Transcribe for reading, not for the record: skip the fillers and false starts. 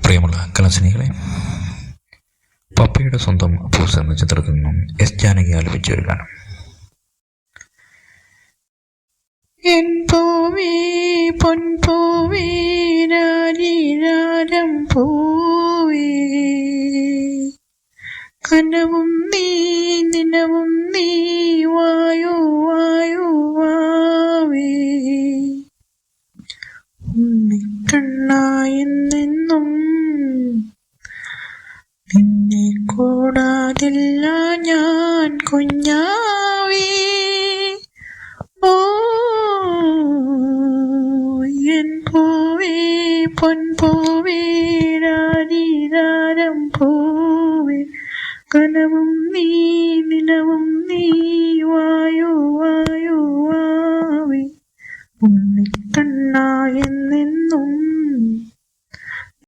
പ്രിയമുള്ള കലാസ്നേഹികളെ, പപ്പയുടെ സ്വന്തം പൂസ് എന്ന ചിത്രത്തിൽ നിന്നും എസ് ജാനകി ആലപിച്ച ഒരു ഗാനം. എൻ പൂവേ പൊൻപൂവേ രാരീരാരം പൂവേ, കനവും നീ നിനവും നീ വായു വായു വാവേ, ഉണ്ണിക്കണ്ണായെന്നെന്നും നിന്നെ കൂടാതില്ല ഞാൻ കുഞ്ഞാവേ. ഓ എൻ പൂവേ പൊൻപൂവേ രാരീരാരം പൂവേ, കനവും നീ നിലവും നീ വായു വായു വാവേ, ഉണ്ണിക്കണ്ണായ